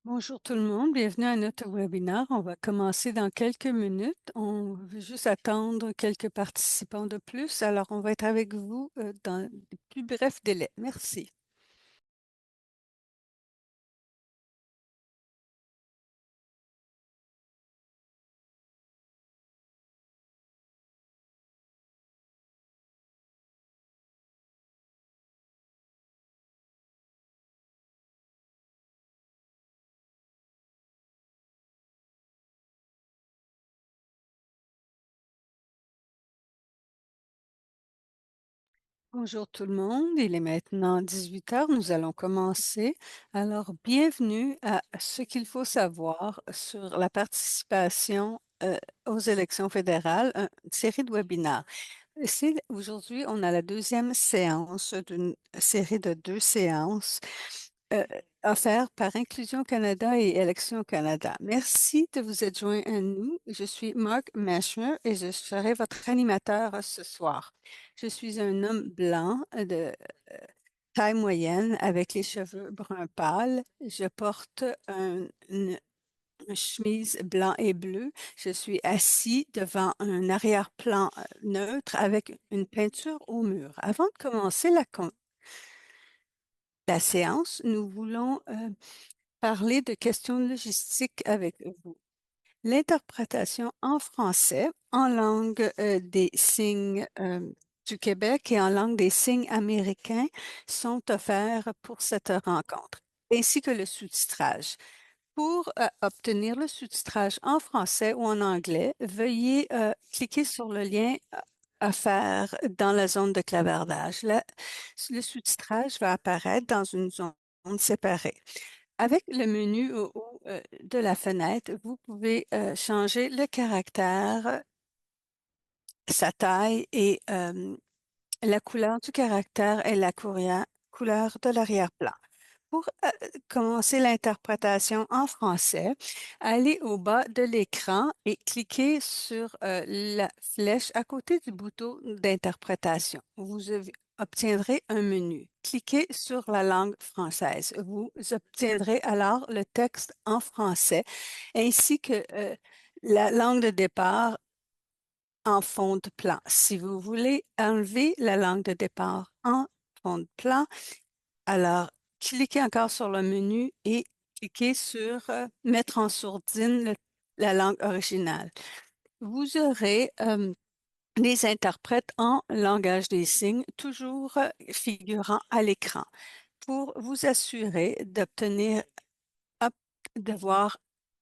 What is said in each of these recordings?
Bonjour tout le monde, bienvenue à notre webinaire. On va commencer dans quelques minutes. On veut juste attendre quelques participants de plus. Alors, on va être avec vous dans les plus brefs délais. Merci. Bonjour tout le monde, il est maintenant 18 heures. Nous allons commencer. Alors, bienvenue à ce qu'il faut savoir sur la participation aux élections fédérales, une série de webinaires. Aujourd'hui, on a la deuxième séance d'une série de deux séances euh, offertes par Inclusion Canada et Élections Canada. Merci de vous être joints à nous. Je suis Mark Mashmer et je serai votre animateur ce soir. Je suis un homme blanc de taille moyenne avec les cheveux brun pâle. Je porte une chemise blanc et bleu. Je suis assis devant un arrière-plan neutre avec une peinture au mur. Avant de commencer la séance, nous voulons parler de questions logistiques avec vous. L'interprétation en français, en langue des signes du Québec et en langue des signes américains sont offerts pour cette rencontre, ainsi que le sous-titrage. Pour obtenir le sous-titrage en français ou en anglais, veuillez cliquer sur le lien à faire dans la zone de clavardage. Le sous-titrage va apparaître dans une zone séparée. Avec le menu au haut de la fenêtre, vous pouvez changer le caractère, sa taille et la couleur du caractère et la couleur de l'arrière-plan. Pour commencer l'interprétation en français, allez au bas de l'écran et cliquez sur la flèche à côté du bouton d'interprétation. Obtiendrez un menu. Cliquez sur la langue française. Vous obtiendrez alors le texte en français ainsi que la langue de départ en fond de plan. Si vous voulez enlever la langue de départ en fond de plan, alors, cliquez encore sur le menu et cliquez sur Mettre en sourdine la langue originale. Vous aurez des interprètes en langage des signes, toujours figurant à l'écran. Pour vous assurer d'obtenir, hop, de voir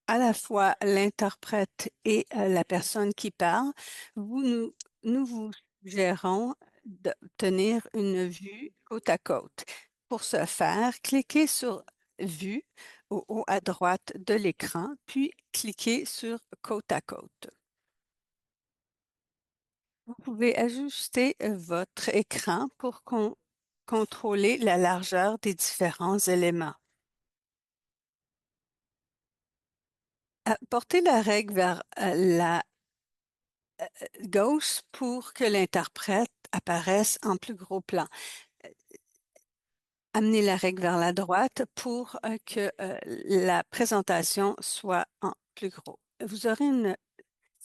à la fois l'interprète et la personne qui parle, nous vous suggérons d'obtenir une vue côte à côte. Pour ce faire, cliquez sur Vue au haut à droite de l'écran, puis cliquez sur Côte à côte. Vous pouvez ajuster votre écran pour contrôler la largeur des différents éléments. Portez la règle vers la gauche pour que l'interprète apparaisse en plus gros plan. Amenez la règle vers la droite pour que la présentation soit en plus gros. Vous aurez une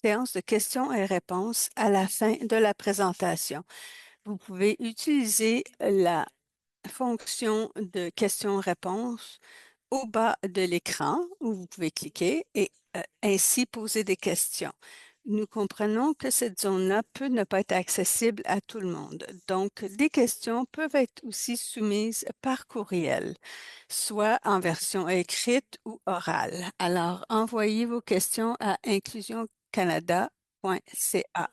séance de questions et réponses à la fin de la présentation. Vous pouvez utiliser la fonction de questions-réponses au bas de l'écran où vous pouvez cliquer et ainsi poser des questions. Nous comprenons que cette zone-là peut ne pas être accessible à tout le monde. Donc, des questions peuvent être aussi soumises par courriel, soit en version écrite ou orale. Alors, envoyez vos questions à inclusioncanada.ca.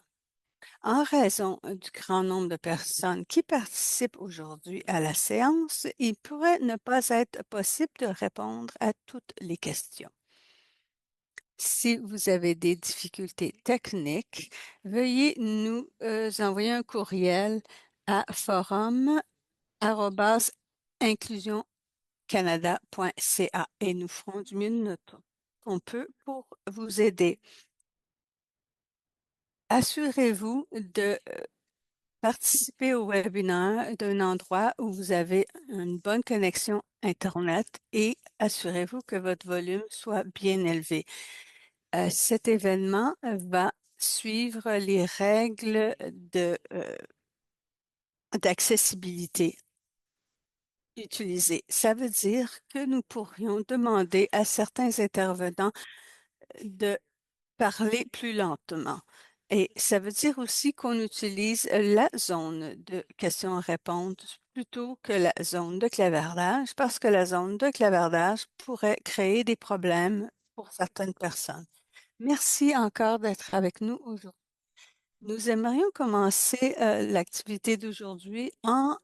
En raison du grand nombre de personnes qui participent aujourd'hui à la séance, il pourrait ne pas être possible de répondre à toutes les questions. Si vous avez des difficultés techniques, veuillez nous envoyer un courriel à forum@inclusioncanada.ca et nous ferons du mieux de notre qu'on peut pour vous aider. Assurez-vous de participer au webinaire d'un endroit où vous avez une bonne connexion Internet et assurez-vous que votre volume soit bien élevé. Cet événement va suivre les règles d'accessibilité utilisées. Ça veut dire que nous pourrions demander à certains intervenants de parler plus lentement. Et ça veut dire aussi qu'on utilise la zone de questions-réponses plutôt que la zone de clavardage parce que la zone de clavardage pourrait créer des problèmes pour certaines personnes. Merci encore d'être avec nous aujourd'hui. Nous aimerions commencer l'activité d'aujourd'hui en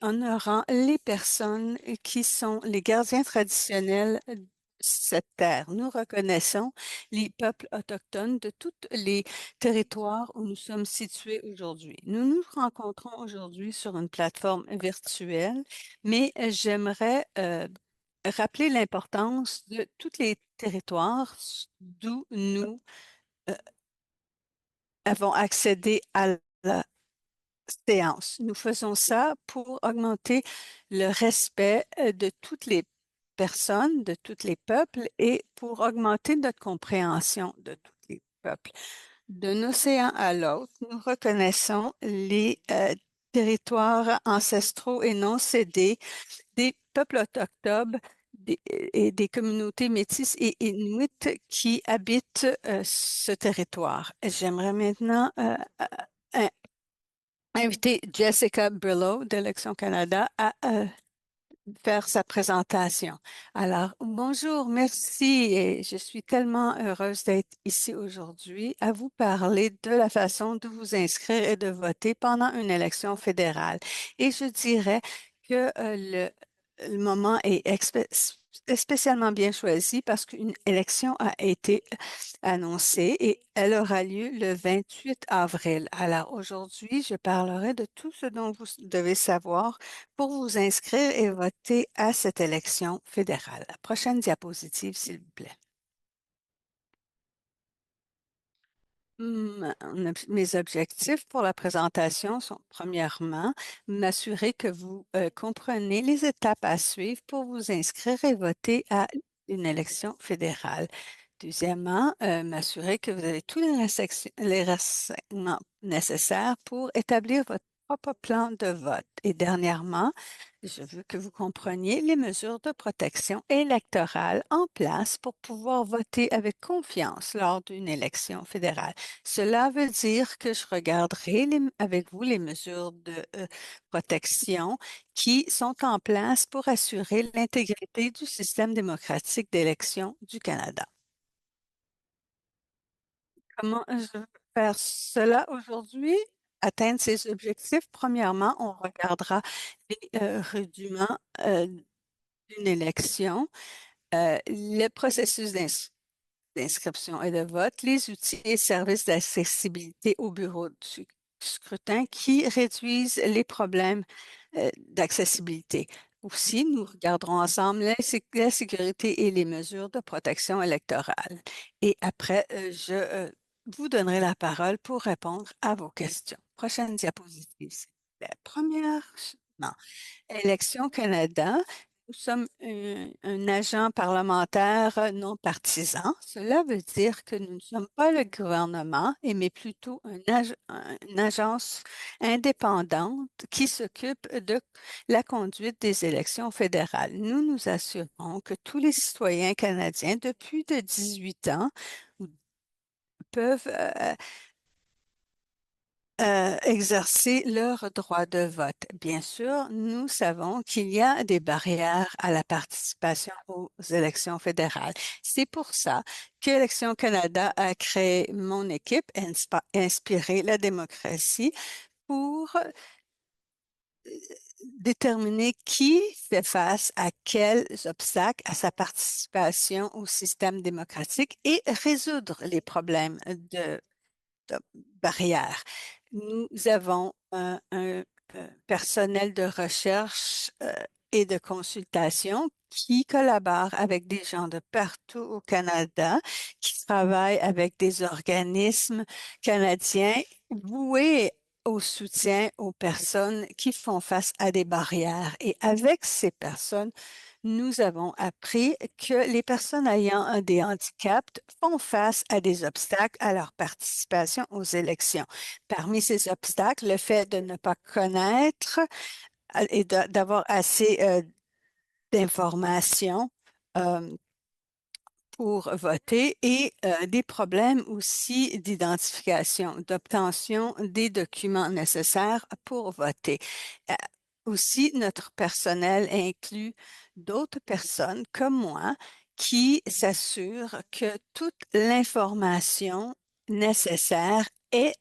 honorant les personnes qui sont les gardiens traditionnels de cette terre. Nous reconnaissons les peuples autochtones de tous les territoires où nous sommes situés aujourd'hui. Nous nous rencontrons aujourd'hui sur une plateforme virtuelle, mais j'aimerais rappeler l'importance de tous les territoires d'où nous euh, avons accédé à la séance. Nous faisons ça pour augmenter le respect de toutes les personnes, de tous les peuples et pour augmenter notre compréhension de tous les peuples. D'un océan à l'autre, nous reconnaissons les territoires ancestraux et non cédés des peuples autochtones et des communautés métisses et inuites qui habitent ce territoire. J'aimerais maintenant inviter Jessica Brillo d'Élections Canada à faire sa présentation. Alors, bonjour, merci et je suis tellement heureuse d'être ici aujourd'hui à vous parler de la façon de vous inscrire et de voter pendant une élection fédérale. Et je dirais que le moment est spécialement bien choisi parce qu'une élection a été annoncée et elle aura lieu le 28 avril. Alors aujourd'hui, je parlerai de tout ce dont vous devez savoir pour vous inscrire et voter à cette élection fédérale. La prochaine diapositive, s'il vous plaît. Mes objectifs pour la présentation sont, premièrement, m'assurer que vous comprenez les étapes à suivre pour vous inscrire et voter à une élection fédérale. Deuxièmement, m'assurer que vous avez tous les renseignements nécessaires pour établir votre propre plan de vote. Et dernièrement, je veux que vous compreniez les mesures de protection électorale en place pour pouvoir voter avec confiance lors d'une élection fédérale. Cela veut dire que je regarderai avec vous les mesures de protection qui sont en place pour assurer l'intégrité du système démocratique d'élection du Canada. Comment je vais faire cela aujourd'hui? Atteindre ces objectifs, premièrement, on regardera les rudiments d'une élection, le processus d'inscription et de vote, les outils et services d'accessibilité au bureau du scrutin qui réduisent les problèmes d'accessibilité. Aussi, nous regarderons ensemble la sécurité et les mesures de protection électorale. Et après, je vous donnerai la parole pour répondre à vos questions. Prochaine diapositive, s'il vous plaît. Première, non. Élections Canada, nous sommes un agent parlementaire non partisan. Cela veut dire que nous ne sommes pas le gouvernement, mais plutôt une agence indépendante qui s'occupe de la conduite des élections fédérales. Nous nous assurons que tous les citoyens canadiens de plus de 18 ans peuvent exercer leur droit de vote. Bien sûr, nous savons qu'il y a des barrières à la participation aux élections fédérales. C'est pour ça qu'Élections Canada a créé mon équipe, Inspirer la démocratie, pour déterminer qui fait face à quels obstacles à sa participation au système démocratique et résoudre les problèmes de barrières. Nous avons un personnel de recherche et de consultation qui collabore avec des gens de partout au Canada, qui travaillent avec des organismes canadiens voués au soutien aux personnes qui font face à des barrières. Et avec ces personnes, nous avons appris que les personnes ayant des handicaps font face à des obstacles à leur participation aux élections. Parmi ces obstacles, le fait de ne pas connaître et d'avoir assez d'informations euh, pour voter et des problèmes aussi d'identification, d'obtention des documents nécessaires pour voter. Euh, Aussi, notre personnel inclut d'autres personnes comme moi qui s'assurent que toute l'information nécessaire est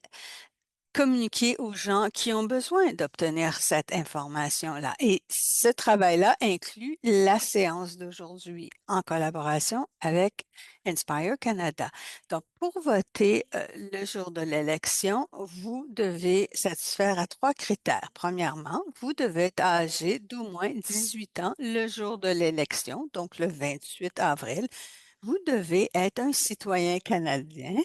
communiquer aux gens qui ont besoin d'obtenir cette information-là. Et ce travail-là inclut la séance d'aujourd'hui en collaboration avec Inspire Canada. Donc, pour voter le jour de l'élection, vous devez satisfaire à trois critères. Premièrement, vous devez être âgé d'au moins 18 ans le jour de l'élection, donc le 28 avril. Vous devez être un citoyen canadien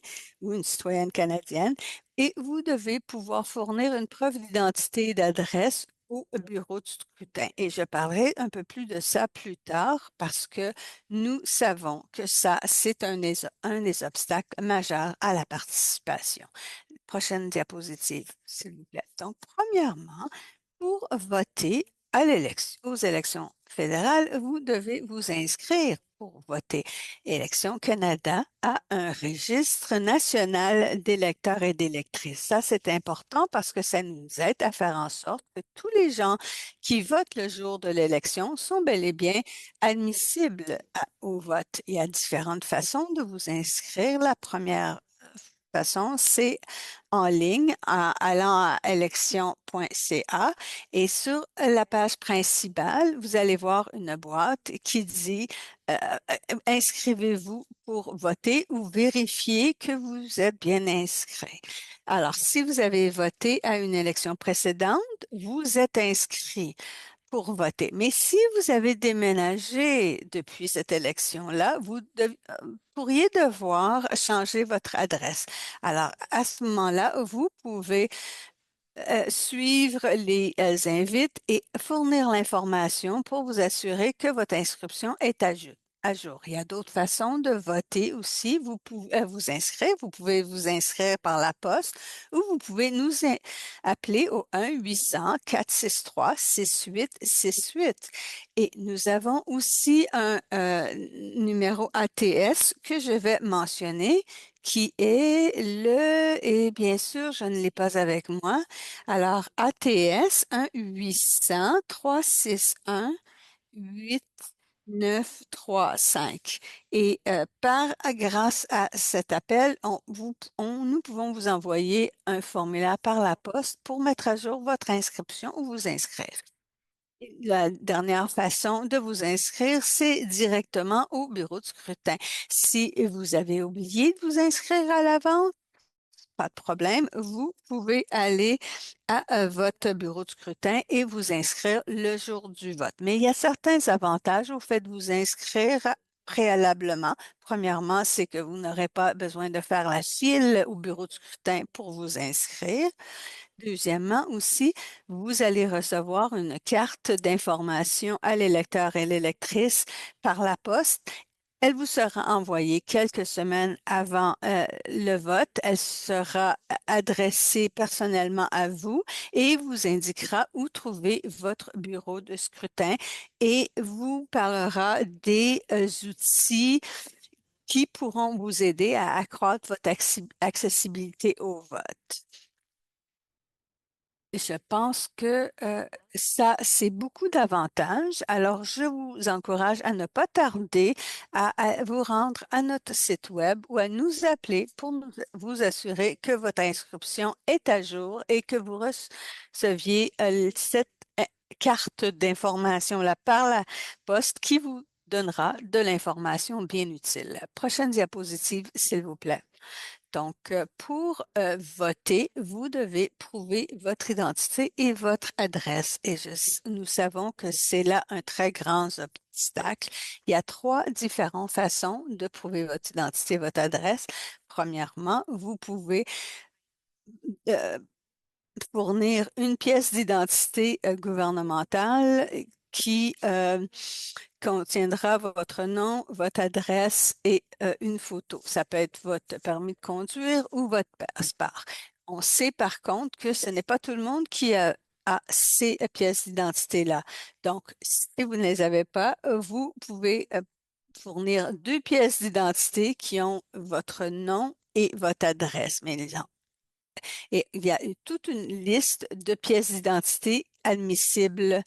ou une citoyenne canadienne et vous devez pouvoir fournir une preuve d'identité et d'adresse au bureau du scrutin. Et je parlerai un peu plus de ça plus tard parce que nous savons que ça, c'est un des obstacles majeurs à la participation. Prochaine diapositive, s'il vous plaît. Donc, premièrement, pour voter aux élections fédérales, vous devez vous inscrire pour voter. Élections Canada a un registre national d'électeurs et d'électrices. Ça, c'est important parce que ça nous aide à faire en sorte que tous les gens qui votent le jour de l'élection sont bel et bien admissibles au vote. Il y a différentes façons de vous inscrire. La première façon, c'est en ligne en allant à élection.ca et sur la page principale, vous allez voir une boîte qui dit euh, inscrivez-vous pour voter ou vérifiez que vous êtes bien inscrit. Alors, si vous avez voté à une élection précédente, vous êtes inscrit pour voter. Mais si vous avez déménagé depuis cette élection-là, pourriez devoir changer votre adresse. Alors, à ce moment-là, vous pouvez suivre les invites et fournir l'information pour vous assurer que votre inscription est à jour. Il y a d'autres façons de voter aussi. Vous pouvez vous inscrire. Vous pouvez vous inscrire par la poste ou vous pouvez appeler au 1-800-463-6868. Et nous avons aussi un numéro ATS que je vais mentionner qui est et bien sûr, je ne l'ai pas avec moi, alors, ATS 1-800-361-8935. Et grâce à cet appel, nous pouvons vous envoyer un formulaire par la poste pour mettre à jour votre inscription ou vous inscrire. La dernière façon de vous inscrire, c'est directement au bureau de scrutin. Si vous avez oublié de vous inscrire à l'avance, pas de problème. Vous pouvez aller à votre bureau de scrutin et vous inscrire le jour du vote. Mais il y a certains avantages au fait de vous inscrire préalablement. Premièrement, c'est que vous n'aurez pas besoin de faire la file au bureau de scrutin pour vous inscrire. Deuxièmement, aussi, vous allez recevoir une carte d'information à l'électeur et l'électrice par la poste. Elle vous sera envoyée quelques semaines avant le vote. Elle sera adressée personnellement à vous et vous indiquera où trouver votre bureau de scrutin et vous parlera des outils qui pourront vous aider à accroître votre accessibilité au vote. Je pense que ça, c'est beaucoup d'avantages. Alors, je vous encourage à ne pas tarder à vous rendre à notre site web ou à nous appeler pour vous assurer que votre inscription est à jour et que vous receviez cette euh, carte d'information-là par la poste qui vous donnera de l'information bien utile. Prochaine diapositive, s'il vous plaît. Donc, pour voter, vous devez prouver votre identité et votre adresse. Et nous savons que c'est là un très grand obstacle. Il y a trois différentes façons de prouver votre identité et votre adresse. Premièrement, vous pouvez euh, fournir une pièce d'identité gouvernementale qui contiendra votre nom, votre adresse et une photo. Ça peut être votre permis de conduire ou votre passeport. On sait par contre que ce n'est pas tout le monde qui a ces pièces d'identité-là. Donc, si vous ne les avez pas, vous pouvez fournir deux pièces d'identité qui ont votre nom et votre adresse. Mais et il y a toute une liste de pièces d'identité admissibles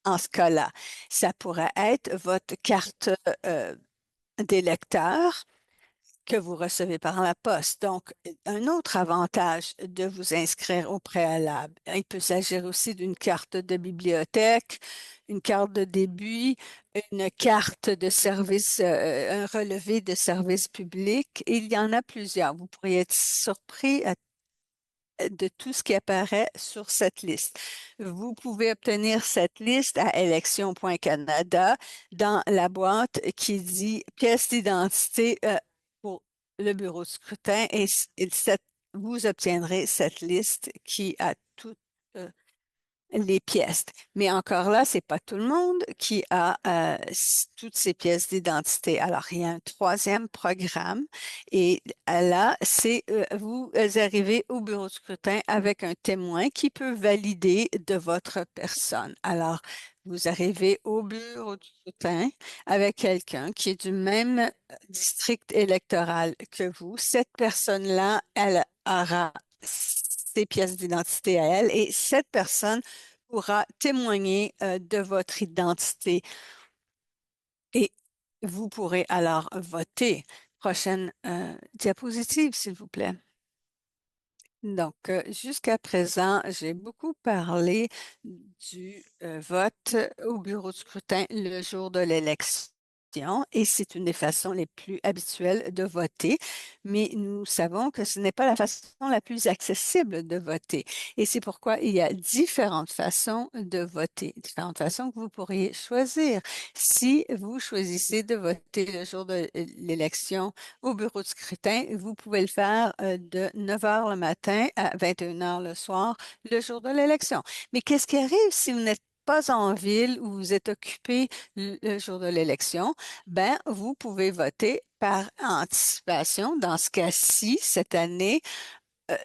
en ce cas-là. Ça pourrait être votre carte euh, d'électeur que vous recevez par la poste. Donc, un autre avantage de vous inscrire au préalable. Il peut s'agir aussi d'une carte de bibliothèque, une carte de débit, une carte de service, un relevé de service public. Il y en a plusieurs. Vous pourriez être surpris de tout ce qui apparaît sur cette liste. Vous pouvez obtenir cette liste à élections.canada dans la boîte qui dit pièce d'identité pour le bureau de scrutin vous obtiendrez cette liste qui a tout les pièces. Mais encore là, c'est pas tout le monde qui a toutes ces pièces d'identité. Alors, il y a un troisième programme et là, c'est vous arrivez au bureau de scrutin avec un témoin qui peut valider de votre personne. Alors, vous arrivez au bureau de scrutin avec quelqu'un qui est du même district électoral que vous. Cette personne-là, elle aura ses pièces d'identité à elle et cette personne pourra témoigner de votre identité et vous pourrez alors voter. Prochaine diapositive, s'il vous plaît. Donc, jusqu'à présent, j'ai beaucoup parlé du vote au bureau de scrutin le jour de l'élection. Et c'est une des façons les plus habituelles de voter, mais nous savons que ce n'est pas la façon la plus accessible de voter. Et c'est pourquoi il y a différentes façons de voter, différentes façons que vous pourriez choisir. Si vous choisissez de voter le jour de l'élection, au bureau de scrutin, vous pouvez le faire de 9 heures le matin à 21 heures le soir, le jour de l'élection. Mais qu'est-ce qui arrive si vous n'êtes pas en ville ou vous êtes occupé le jour de l'élection? Ben, vous pouvez voter par anticipation. Dans ce cas-ci, cette année,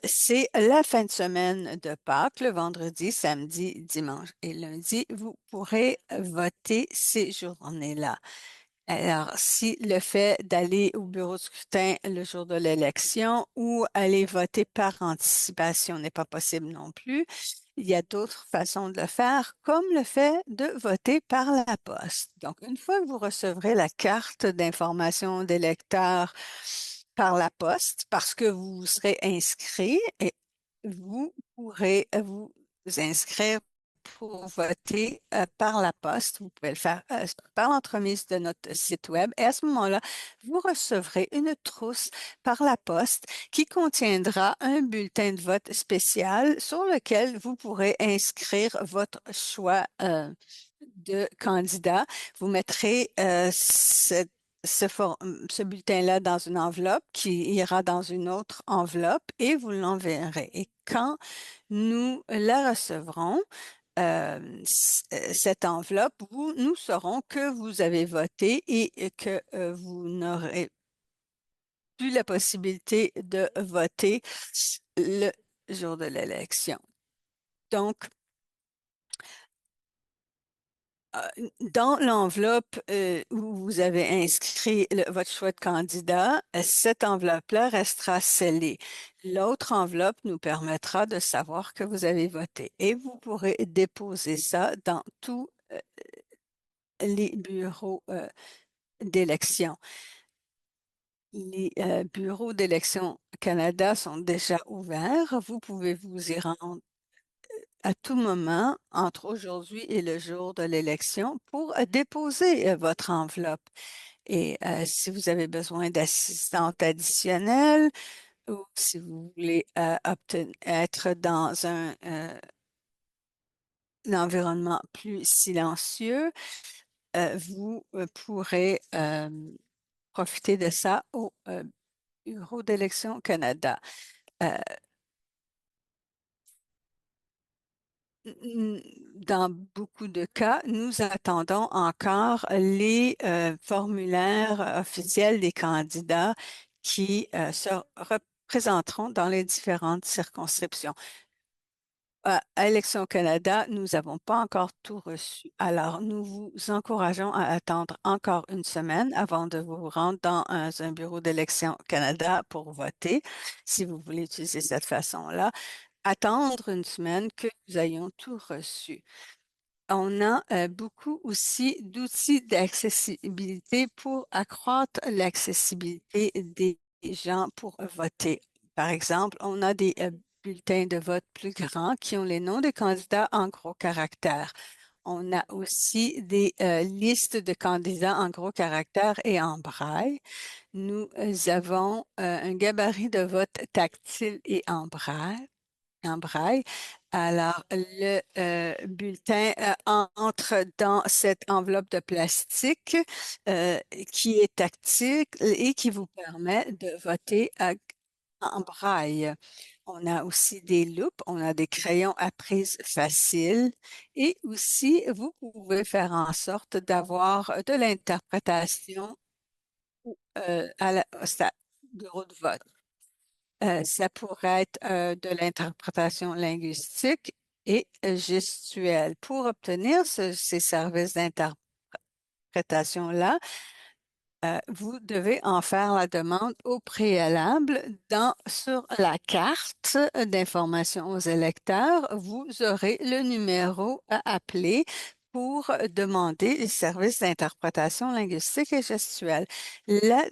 c'est la fin de semaine de Pâques, le vendredi, samedi, dimanche et lundi. Vous pourrez voter ces journées-là. Alors, si le fait d'aller au bureau de scrutin le jour de l'élection ou aller voter par anticipation n'est pas possible non plus, il y a d'autres façons de le faire, comme le fait de voter par la poste. Donc, une fois que vous recevrez la carte d'information d'électeur par la poste, parce que vous serez inscrit et vous pourrez vous inscrire pour voter par la poste. Vous pouvez le faire par l'entremise de notre site web et à ce moment-là, vous recevrez une trousse par la poste qui contiendra un bulletin de vote spécial sur lequel vous pourrez inscrire votre choix de candidat. Vous mettrez ce bulletin-là dans une enveloppe qui ira dans une autre enveloppe et vous l'enverrez. Et quand nous la recevrons, cette enveloppe, nous saurons que vous avez voté et que vous n'aurez plus la possibilité de voter le jour de l'élection. Donc, dans l'enveloppe où vous avez inscrit votre choix de candidat, cette enveloppe-là restera scellée. L'autre enveloppe nous permettra de savoir que vous avez voté et vous pourrez déposer ça dans tous les bureaux d'élection. Les bureaux d'élection Canada sont déjà ouverts. Vous pouvez vous y rendre à tout moment entre aujourd'hui et le jour de l'élection pour déposer votre enveloppe. Et si vous avez besoin d'assistante additionnelle ou si vous voulez être dans un environnement plus silencieux, vous pourrez profiter de ça au Bureau d'élection Canada. Euh, Dans beaucoup de cas, nous attendons encore les formulaires officiels des candidats qui se représenteront dans les différentes circonscriptions. À Élections Canada, nous n'avons pas encore tout reçu. Alors, nous vous encourageons à attendre encore une semaine avant de vous rendre dans un bureau d'Élections Canada pour voter, si vous voulez utiliser cette façon-là. Attendre une semaine que nous ayons tout reçu. On a beaucoup aussi d'outils d'accessibilité pour accroître l'accessibilité des gens pour voter. Par exemple, on a des bulletins de vote plus grands qui ont les noms des candidats en gros caractères. On a aussi des listes de candidats en gros caractères et en braille. Nous avons un gabarit de vote tactile et en braille. Alors, le bulletin entre dans cette enveloppe de plastique euh, qui est tactile et qui vous permet de voter en braille. On a aussi des loupes, on a des crayons à prise facile et aussi vous pouvez faire en sorte d'avoir de l'interprétation au bureau de vote. Ça pourrait être de l'interprétation linguistique et gestuelle. Pour obtenir ces services d'interprétation-là, vous devez en faire la demande au préalable sur la carte d'information aux électeurs. Vous aurez le numéro à appeler pour demander les services d'interprétation linguistique et gestuelle. La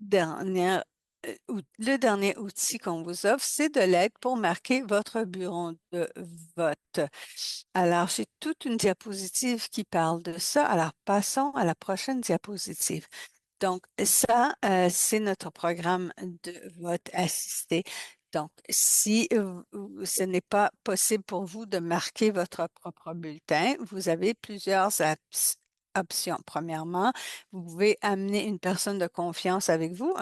dernière, le dernier outil qu'on vous offre, c'est de l'aide pour marquer votre bureau de vote. Alors, j'ai toute une diapositive qui parle de ça. Alors, passons à la prochaine diapositive. Donc, ça, c'est notre programme de vote assisté. Donc, si ce n'est pas possible pour vous de marquer votre propre bulletin, vous avez plusieurs options. Premièrement, vous pouvez amener une personne de confiance avec vous,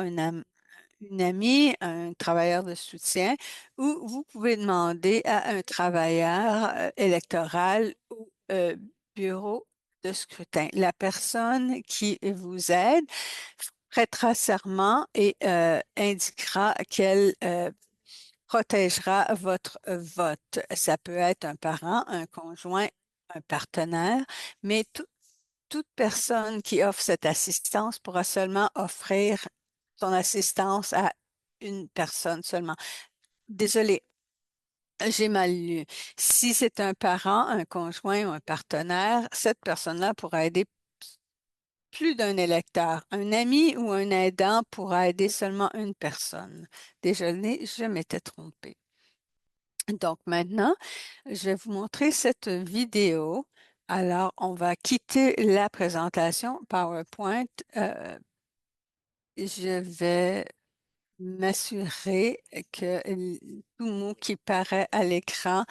une amie, un travailleur de soutien, ou vous pouvez demander à un travailleur électoral ou bureau de scrutin. La personne qui vous aide prêtera serment et indiquera qu'elle protégera votre vote. Ça peut être un parent, un conjoint, un partenaire, mais toute personne qui offre cette assistance pourra seulement offrir son assistance à une personne seulement. Désolée, j'ai mal lu. Si c'est un parent, un conjoint ou un partenaire, cette personne-là pourra aider plus d'un électeur. Un ami ou un aidant pourra aider seulement une personne. Désolée, je m'étais trompée. Donc maintenant, je vais vous montrer cette vidéo. Alors, on va quitter la présentation PowerPoint. Je vais m'assurer que tout mot qui paraît à l'écran,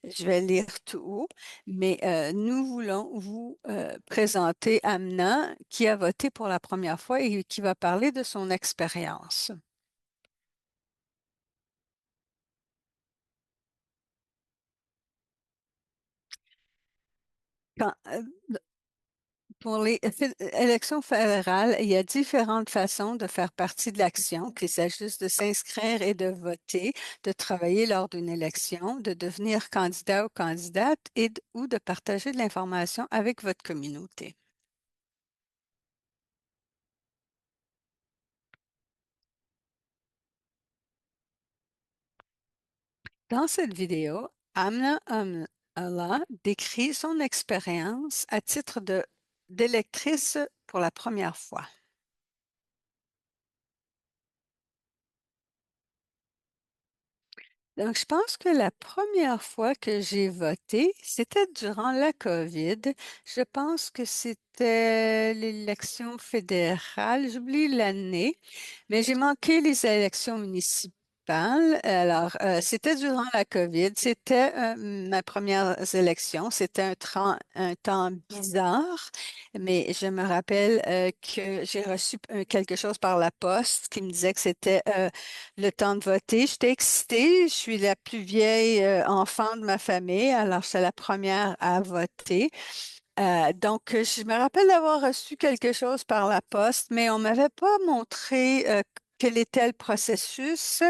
je vais lire tout haut. Mais nous voulons vous présenter Amna qui a voté pour la première fois et qui va parler de son expérience. Quand, Pour les élections fédérales, il y a différentes façons de faire partie de l'action, qu'il s'agisse de s'inscrire et de voter, de travailler lors d'une élection, de devenir candidat ou candidate ou de partager de l'information avec votre communauté. Dans cette vidéo, Amna Allah décrit son expérience à titre d'électrice pour la première fois. Donc, je pense que la première fois que j'ai voté, c'était durant la COVID. Je pense que c'était l'élection fédérale. J'oublie l'année, mais j'ai manqué les élections municipales. municipale. Alors, c'était durant la COVID. C'était ma première élection. C'était un temps bizarre, mais je me rappelle que j'ai reçu quelque chose par la poste qui me disait que c'était le temps de voter. J'étais excitée. Je suis la plus vieille enfant de ma famille, alors j'étais la première à voter. Donc, je me rappelle d'avoir reçu quelque chose par la poste, mais on m'avait pas montré quel était le processus.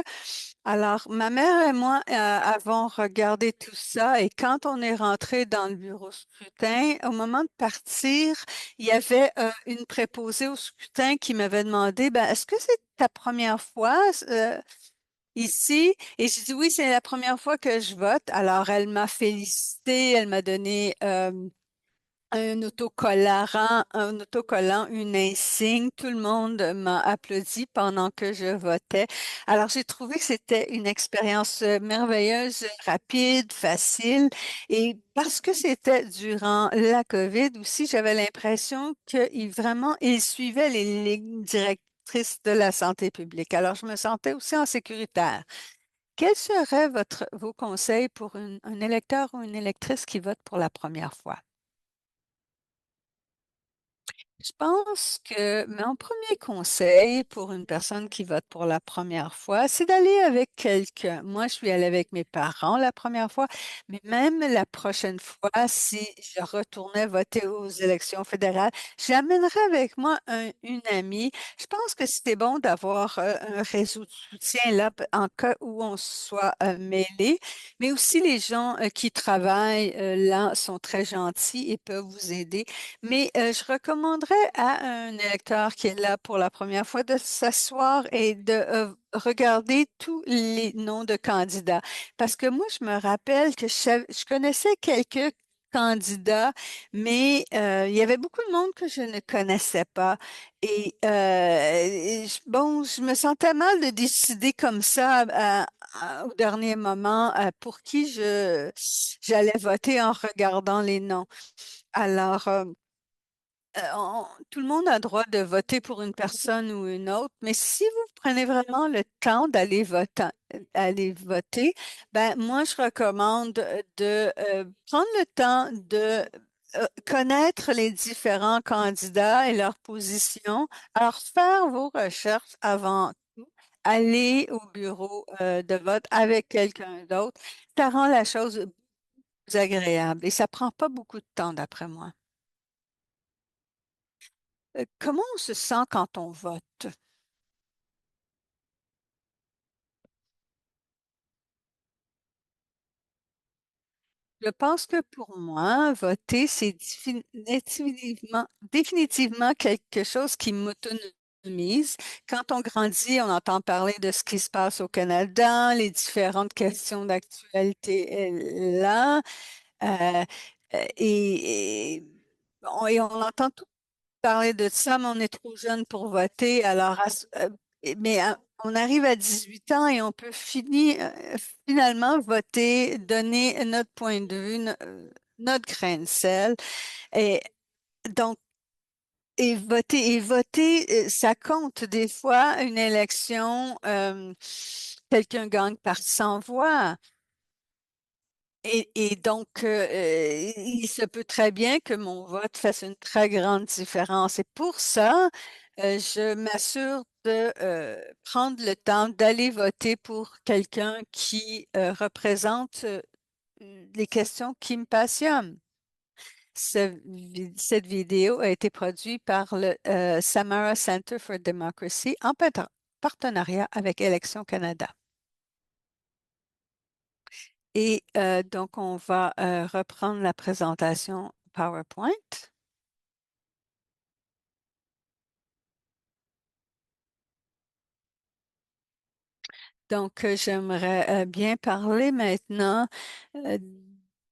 Alors, ma mère et moi avons regardé tout ça et quand on est rentré dans le bureau scrutin, au moment de partir, il y avait une préposée au scrutin qui m'avait demandé, ben, est-ce que c'est ta première fois ici? Et j'ai dit oui, c'est la première fois que je vote. Alors, elle m'a félicité, elle m'a donné un autocollant, une insigne. Tout le monde m'a applaudi pendant que je votais. Alors, j'ai trouvé que c'était une expérience merveilleuse, rapide, facile. Et parce que c'était durant la COVID aussi, j'avais l'impression qu'il vraiment, il suivait les lignes directrices de la santé publique. Alors, je me sentais aussi en sécuritaire. Quels seraient vos conseils pour un électeur ou une électrice qui vote pour la première fois? Je pense que mon premier conseil pour une personne qui vote pour la première fois, c'est d'aller avec quelqu'un. Moi, je suis allée avec mes parents la première fois, mais même la prochaine fois, si je retournais voter aux élections fédérales, j'amènerais avec moi une amie. Je pense que c'est bon d'avoir un réseau de soutien là en cas où on soit mêlé, mais aussi les gens qui travaillent là sont très gentils et peuvent vous aider. Mais je recommanderais à un électeur qui est là pour la première fois de s'asseoir et de regarder tous les noms de candidats. Parce que moi, je me rappelle que je connaissais quelques candidats, mais il y avait beaucoup de monde que je ne connaissais pas. Bon, je me sentais mal de décider comme ça au dernier moment pour qui j'allais voter en regardant les noms. Alors, tout le monde a droit de voter pour une personne ou une autre, mais si vous prenez vraiment le temps aller voter, ben moi je recommande de prendre le temps de connaître les différents candidats et leurs positions. Alors faire vos recherches avant tout, aller au bureau de vote avec quelqu'un d'autre, ça rend la chose plus agréable et ça prend pas beaucoup de temps d'après moi. Comment on se sent quand on vote? Je pense que pour moi, voter, c'est définitivement quelque chose qui m'autonomise. Quand on grandit, on entend parler de ce qui se passe au Canada, les différentes questions d'actualité là, euh, et on entend parler de ça, mais on est trop jeune pour voter. Alors, on arrive à 18 ans et on peut finalement voter, donner notre point de vue, notre grain de sel. Et donc, et voter, ça compte. Des fois, une élection, quelqu'un gagne par 100 voix. Et donc, il se peut très bien que mon vote fasse une très grande différence. Et pour ça, je m'assure de prendre le temps d'aller voter pour quelqu'un qui représente les questions qui me passionnent. Cette vidéo a été produite par le Samara Center for Democracy en partenariat avec Élections Canada. Et donc, on va reprendre la présentation PowerPoint. Donc, j'aimerais bien parler maintenant euh,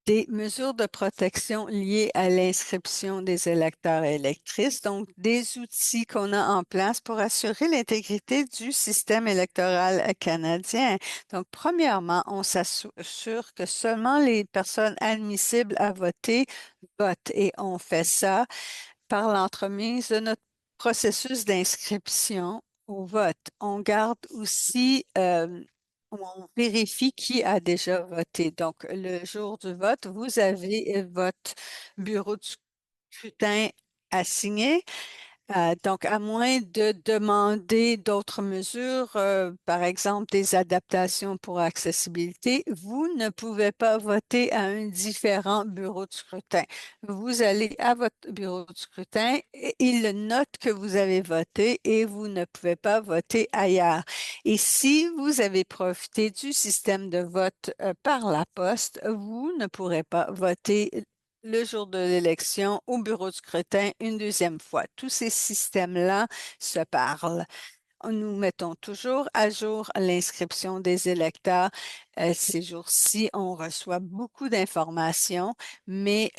des mesures de protection liées à l'inscription des électeurs et électrices, donc des outils qu'on a en place pour assurer l'intégrité du système électoral canadien. Donc, premièrement, on s'assure que seulement les personnes admissibles à voter votent et on fait ça par l'entremise de notre processus d'inscription au vote. On garde aussi on vérifie qui a déjà voté. Donc, le jour du vote, vous avez votre bureau de scrutin assigné. Donc, à moins de demander d'autres mesures, par exemple des adaptations pour accessibilité, vous ne pouvez pas voter à un différent bureau de scrutin. Vous allez à votre bureau de scrutin, et il note que vous avez voté et vous ne pouvez pas voter ailleurs. Et si vous avez profité du système de vote par la poste, vous ne pourrez pas voter le jour de l'élection au bureau de scrutin une deuxième fois. Tous ces systèmes-là se parlent. Nous mettons toujours à jour l'inscription des électeurs. Ces jours-ci, on reçoit beaucoup d'informations, mais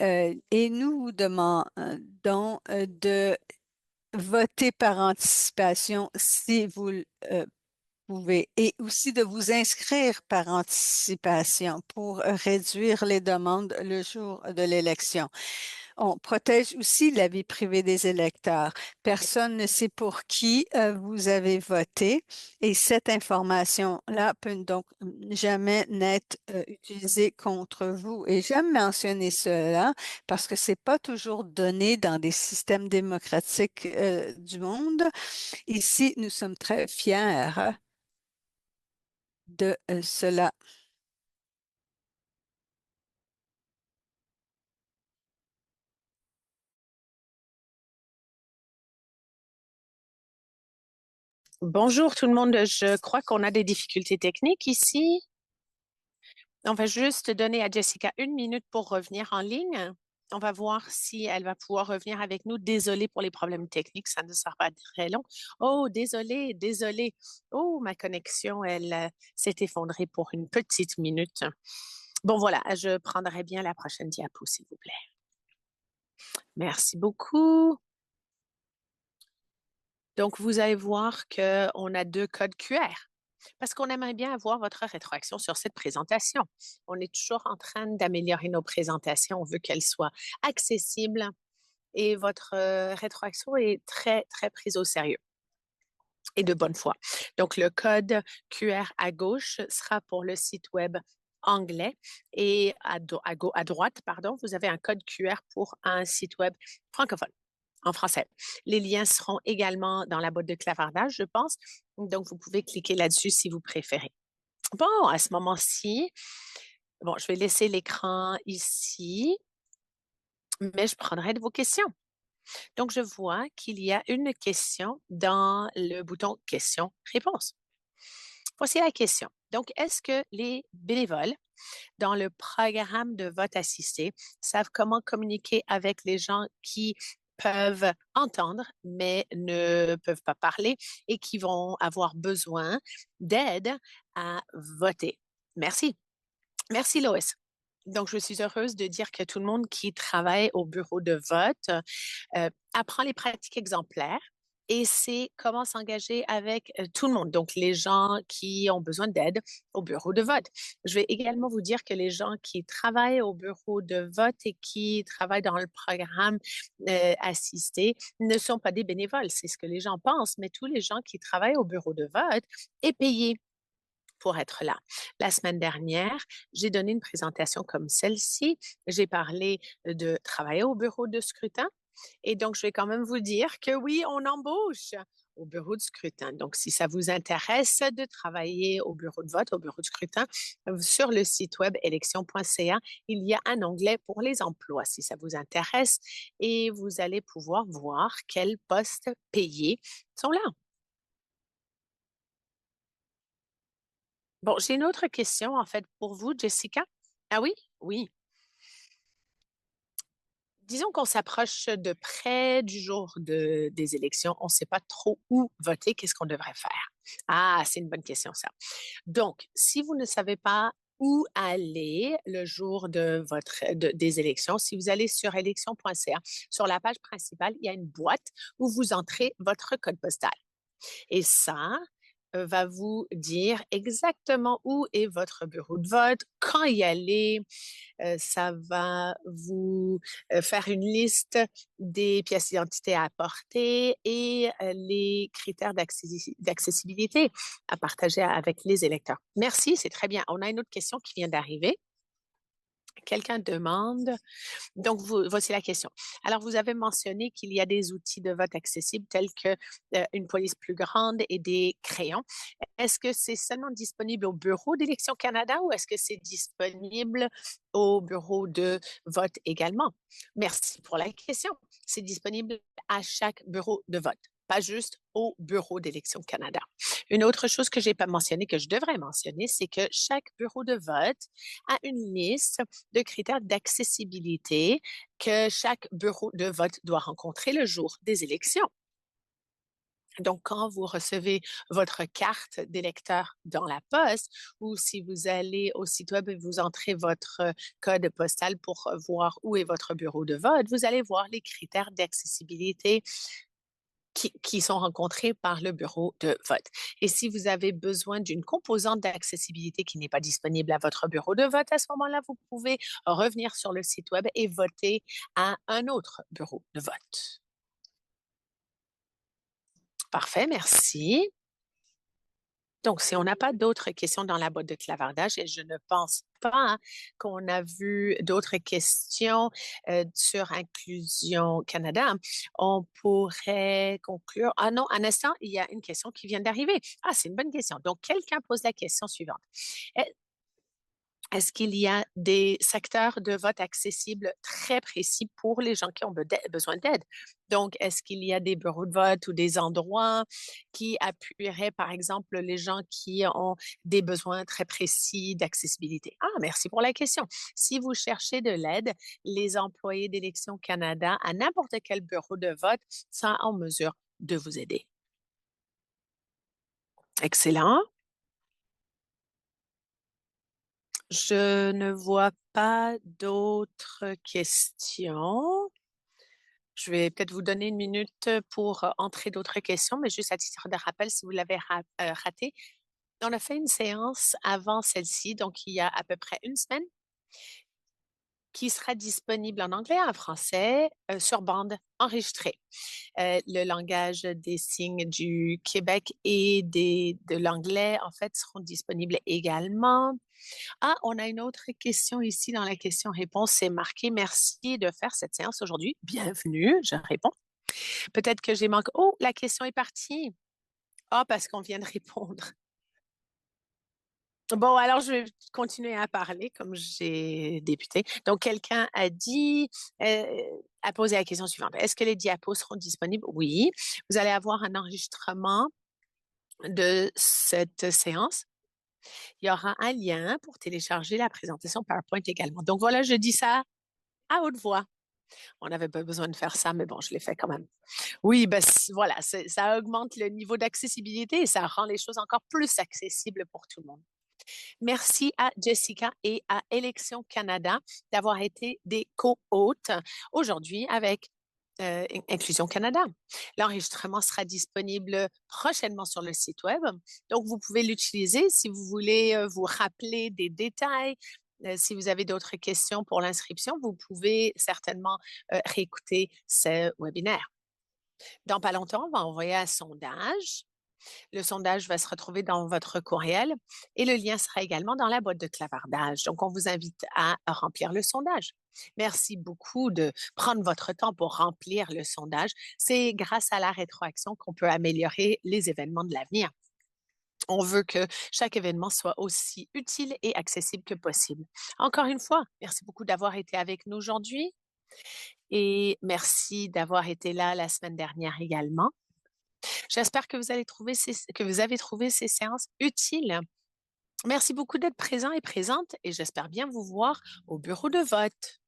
et nous vous demandons de voter par anticipation si vous pouvez et aussi de vous inscrire par anticipation pour réduire les demandes le jour de l'élection. On protège aussi la vie privée des électeurs. Personne ne sait pour qui vous avez voté et cette information-là peut donc jamais n'être utilisée contre vous. Et j'aime mentionner cela parce que c'est pas toujours donné dans des systèmes démocratiques du monde. Ici, nous sommes très fiers de cela. Bonjour tout le monde, je crois qu'on a des difficultés techniques ici. On va juste donner à Jessica une minute pour revenir en ligne. On va voir si elle va pouvoir revenir avec nous. Désolée pour les problèmes techniques, ça ne sera pas très long. Oh, désolée. Oh, ma connexion, elle s'est effondrée pour une petite minute. Bon, voilà, je prendrai bien la prochaine diapo, s'il vous plaît. Merci beaucoup. Donc, vous allez voir qu'on a deux codes QR parce qu'on aimerait bien avoir votre rétroaction sur cette présentation. On est toujours en train d'améliorer nos présentations. On veut qu'elles soient accessibles et votre rétroaction est très, très prise au sérieux et de bonne foi. Donc, le code QR à gauche sera pour le site web anglais et à droite, pardon, vous avez un code QR pour un site web francophone en français. Les liens seront également dans la boîte de clavardage, je pense. Donc, vous pouvez cliquer là-dessus si vous préférez. Bon, à ce moment-ci, bon, je vais laisser l'écran ici, mais je prendrai de vos questions. Donc, je vois qu'il y a une question dans le bouton questions-réponses. Voici la question. Donc, est-ce que les bénévoles dans le programme de vote assisté savent comment communiquer avec les gens qui peuvent entendre mais ne peuvent pas parler et qui vont avoir besoin d'aide à voter? Merci. Merci, Lois. Donc, je suis heureuse de dire que tout le monde qui travaille au bureau de vote apprend les pratiques exemplaires et sait comment s'engager avec tout le monde, donc les gens qui ont besoin d'aide au bureau de vote. Je vais également vous dire que les gens qui travaillent au bureau de vote et qui travaillent dans le programme assisté ne sont pas des bénévoles, c'est ce que les gens pensent, mais tous les gens qui travaillent au bureau de vote est payé pour être là. La semaine dernière, j'ai donné une présentation comme celle-ci. J'ai parlé de travailler au bureau de scrutin. Et donc, je vais quand même vous dire que oui, on embauche au bureau de scrutin. Donc, si ça vous intéresse de travailler au bureau de vote, au bureau de scrutin, sur le site web élection.ca, il y a un onglet pour les emplois, si ça vous intéresse, et vous allez pouvoir voir quels postes payés sont là. Bon, j'ai une autre question, en fait, pour vous, Jessica. Ah oui? Oui. Disons qu'on s'approche de près du jour des élections. On ne sait pas trop où voter. Qu'est-ce qu'on devrait faire? Ah, c'est une bonne question, ça. Donc, si vous ne savez pas où aller le jour des élections, si vous allez sur élection.ca, sur la page principale, il y a une boîte où vous entrez votre code postal. Et ça, va vous dire exactement où est votre bureau de vote, quand y aller. Ça va vous faire une liste des pièces d'identité à apporter et les critères d'accessibilité à partager avec les électeurs. Merci, c'est très bien. On a une autre question qui vient d'arriver. Quelqu'un demande, donc voici la question. Alors, vous avez mentionné qu'il y a des outils de vote accessibles tels que une police plus grande et des crayons. Est-ce que c'est seulement disponible au bureau d'Élections Canada ou est-ce que c'est disponible au bureau de vote également? Merci pour la question. C'est disponible à chaque bureau de vote, pas juste au bureau d'Élections Canada. Une autre chose que je n'ai pas mentionnée, que je devrais mentionner, c'est que chaque bureau de vote a une liste de critères d'accessibilité que chaque bureau de vote doit rencontrer le jour des élections. Donc, quand vous recevez votre carte d'électeur dans la poste ou si vous allez au site web et vous entrez votre code postal pour voir où est votre bureau de vote, vous allez voir les critères d'accessibilité qui sont rencontrés par le bureau de vote. Et si vous avez besoin d'une composante d'accessibilité qui n'est pas disponible à votre bureau de vote, à ce moment-là, vous pouvez revenir sur le site web et voter à un autre bureau de vote. Parfait, merci. Donc, si on n'a pas d'autres questions dans la boîte de clavardage, et je ne pense pas qu'on a vu d'autres questions sur Inclusion Canada, on pourrait conclure. Ah non, un instant, il y a une question qui vient d'arriver. Ah, c'est une bonne question. Donc, quelqu'un pose la question suivante. Est-ce qu'il y a des secteurs de vote accessibles très précis pour les gens qui ont besoin d'aide? Donc, est-ce qu'il y a des bureaux de vote ou des endroits qui appuieraient, par exemple, les gens qui ont des besoins très précis d'accessibilité? Ah, merci pour la question. Si vous cherchez de l'aide, les employés d'Élections Canada à n'importe quel bureau de vote sont en mesure de vous aider. Excellent. Je ne vois pas d'autres questions. Je vais peut-être vous donner une minute pour entrer d'autres questions, mais juste à titre de rappel, si vous l'avez raté, on a fait une séance avant celle-ci, donc il y a à peu près une semaine, qui sera disponible en anglais et en français sur bande enregistrée. Le langage des signes du Québec et de l'anglais, en fait, seront disponibles également. Ah, on a une autre question ici dans la question-réponse. C'est marqué merci de faire cette séance aujourd'hui. Bienvenue, je réponds. Peut-être que j'ai manqué. Oh, la question est partie. Ah, parce qu'on vient de répondre. Bon, alors je vais continuer à parler comme j'ai débuté. Donc, quelqu'un a dit, a posé la question suivante. Est-ce que les diapos seront disponibles? Oui. Vous allez avoir un enregistrement de cette séance. Il y aura un lien pour télécharger la présentation PowerPoint également. Donc voilà, je dis ça à haute voix. On n'avait pas besoin de faire ça, mais bon, je l'ai fait quand même. Oui, ben voilà, ça augmente le niveau d'accessibilité et ça rend les choses encore plus accessibles pour tout le monde. Merci à Jessica et à Élections Canada d'avoir été des co-hôtes aujourd'hui avec Inclusion Canada. L'enregistrement sera disponible prochainement sur le site web. Donc, vous pouvez l'utiliser si vous voulez vous rappeler des détails. Si vous avez d'autres questions pour l'inscription, vous pouvez certainement réécouter ce webinaire. Dans pas longtemps, on va envoyer un sondage. Le sondage va se retrouver dans votre courriel et le lien sera également dans la boîte de clavardage. Donc, on vous invite à remplir le sondage. Merci beaucoup de prendre votre temps pour remplir le sondage. C'est grâce à la rétroaction qu'on peut améliorer les événements de l'avenir. On veut que chaque événement soit aussi utile et accessible que possible. Encore une fois, merci beaucoup d'avoir été avec nous aujourd'hui et merci d'avoir été là la semaine dernière également. J'espère que vous avez trouvé ces séances utiles. Merci beaucoup d'être présent et présente et j'espère bien vous voir au bureau de vote.